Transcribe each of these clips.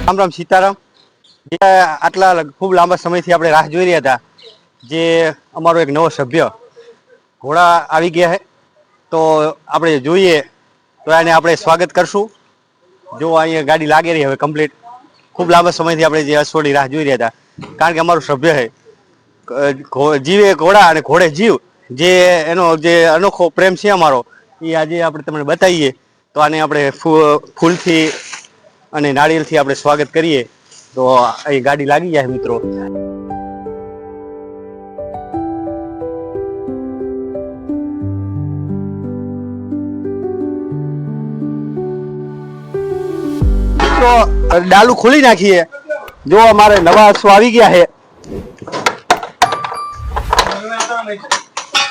રામ રામ સીતારામ। આટલા ખૂબ લાંબા સમયથી આપણે રાહ જોઈ રહ્યા હતા, જે અમારો એક નવો સભ્ય ઘોડા આવી ગયા છે, તો આપણે જોઈએ તો એને આપણે સ્વાગત કરશું। જો અહીંયા ગાડી લાગી રહી હવે કમ્પ્લીટ, ખૂબ લાંબા સમયથી આપણે જે અસોડી રાહ જોઈ રહ્યા હતા, કારણ કે અમારું સભ્ય છે જીવે ઘોડા અને ઘોડે જીવ, જે એનો જે અનોખો પ્રેમ છે અમારો, એ આજે આપણે તમને બતાવીએ। તો આને આપણે ફૂલથી અને નાળિયેરથી આપણે સ્વાગત કરીએ। તો અહીં ગાડી લાગી જાય મિત્રો। મિત્રો ડાલુ ખોલી નાખીએ। જો અમારે નવા આંસુ આવી ગયા છે।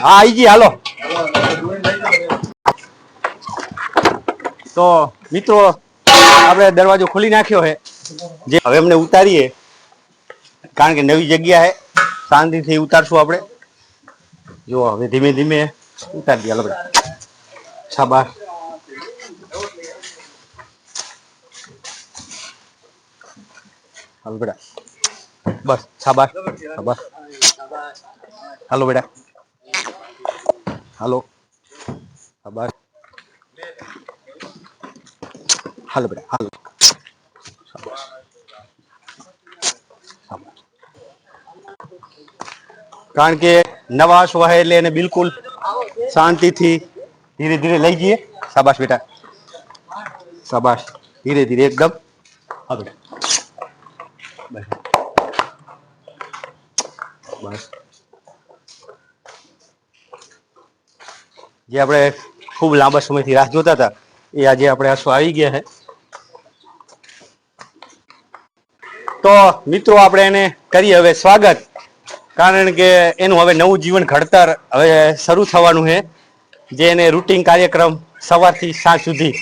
હા આઈ જી, હાલો। તો મિત્રો આપણે દરવાજો ખોલી નાખ્યો છે, જે હવે અમને ઉતારીએ, કારણ કે નવી જગ્યા છે, શાંતિથી ઉતારશું આપણે। જો હવે ધીમે ધીમે ઉતારી દે, હાલો બેટા, શાબાશ। હાલો બેટા, બસ શાબાશ શાબાશ, હાલો બેટા, હાલો શાબાશ, હાલો બેટા હાલો, શાબાશ શાબાશ। કારણ કે નવા આંસુ એટલે એને બિલકુલ શાંતિથી ધીરે ધીરે લઈ જઈએ। શાબાશ બેટા, શાબાશ, ધીરે ધીરે એકદમ, હા બેટા, બસ। જે આપણે ખૂબ લાંબા સમયથી રાહ જોતા હતા, એ આજે આપણે આંસુ આવી ગયા છે। તો મિત્રો આપણે એને કરીએ હવે સ્વાગત, કારણ કે એનું હવે નવું જીવન ઘડતર હવે શરૂ થવાનું છે। જે એને રૂટીન કાર્યક્રમ સવારથી સાંજ સુધી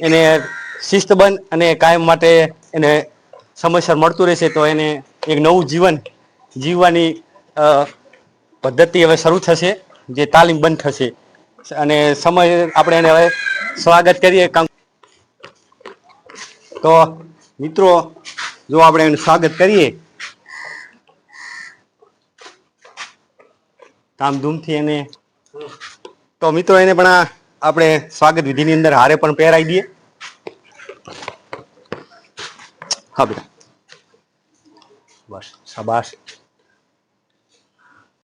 એને શિસ્તબદ્ધ અને કાયમ માટે એને સમયસર મળતું રહેશે, તો એને એક નવું જીવન જીવવાની પદ્ધતિ હવે શરૂ થશે, જે તાલીમ બંધ થશે। અને સમય આપણે એને હવે સ્વાગત કરીએ। તો મિત્રો જો આપણે એનું સ્વાગત કરીએ ધામધૂમથી એને, તો મિત્રો એને પણ આપણે સ્વાગત વિધિની અંદર હારે પણ પહેરાવી દઈએ। હા બેટા, બસ શાબાશ।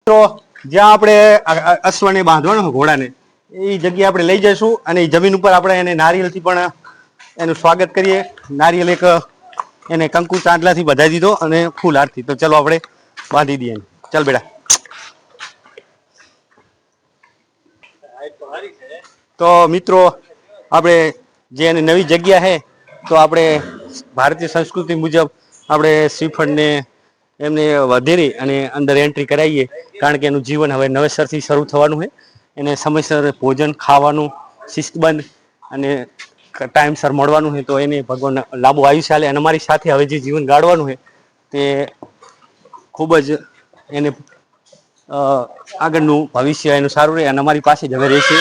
તો જ્યાં આપણે અશ્વને બાંધવાનો ઘોડાને, એ જગ્યા આપણે લઈ જઈશું, અને એ જમીન ઉપર આપણે એને નારિયેળથી પણ એનું સ્વાગત કરીએ। નારિયેળ એક એને કંકુ ચાંદલાથી વધાવી દીધો, અને ફૂલ હારથી। તો ચલો આપણે બાંધી દઈએ, ચાલ બેટા। તો મિત્રો આપણે જે એની નવી જગ્યા છે, તો આપણે ભારતીય સંસ્કૃતિ મુજબ આપણે શ્રીફળને એમને વધેરી અને અંદર એન્ટ્રી કરાવીએ, કારણ કે એનું જીવન હવે નવેસરથી શરૂ થવાનું છે। એને સમયસર ભોજન ખાવાનું શિસ્તબદ્ધ અને ટાઈમસર મળવાનું છે, તો એને ભગવાન લાંબુ આયુષ્ય આલે। અને અમારી સાથે હવે જે જીવન ગાળવાનું છે, તે ખૂબ જ એને આગળનું ભવિષ્ય એનું સારું રહે, અને અમારી પાસે જ હવે રહેશે।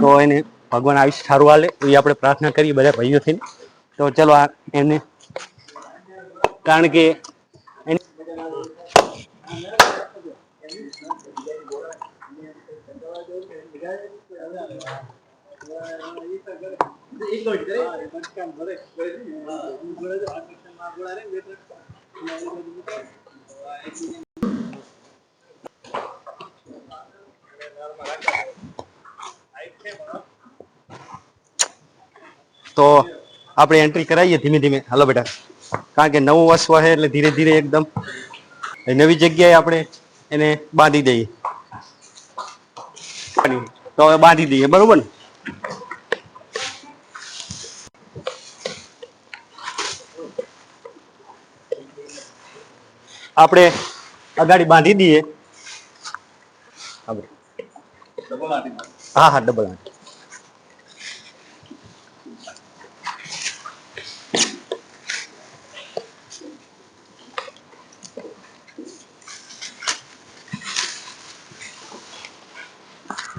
તો એને ભગવાન આયુષ્ય સારું આલે એવી આપણે પ્રાર્થના કરીએ બધા ભાઈઓ થઈને। તો ચલો આ એને, કારણ કે તો આપણે એન્ટ્રી કરાવીએ ધીમે ધીમે, હાલો બેટા, કારણ કે નવું વર્ષ છે એટલે ધીરે ધીરે એકદમ નવી જગ્યાએ આપણે એને બાંધી દઈએ। તો હવે બાંધી દઈએ, બરોબર ને? આપણે અગાડી બાંધી દઈએ। હા હા, ડબલ આંટી।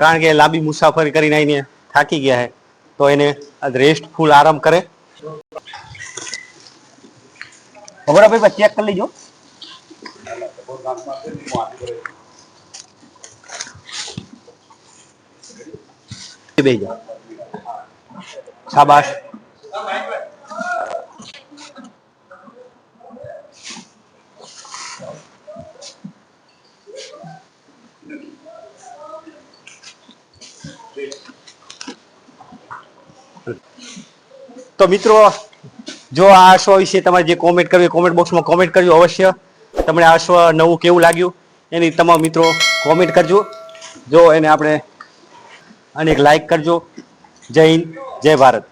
કારણ કે લાંબી મુસાફરી કરીને આવીને થાકી ગયા છે, તો એને રેસ્ટફુલ આરામ કરે। ભગોડાભાઈ ચેક કરી લેજો. બેજો શાબાશ. તો મિત્રો જો આ અશ્વ વિશે તમારે જે કોમેન્ટ કરવી કોમેન્ટ બોક્સમાં કોમેન્ટ કરજો અવશ્ય. તમને આ અશ્વ નવું કેવું લાગ્યું એની તમામ મિત્રો કોમેન્ટ કરજો. જો એને આપણે અને એક લાઈક કરજો. જય હિન્દ, જય ભારત.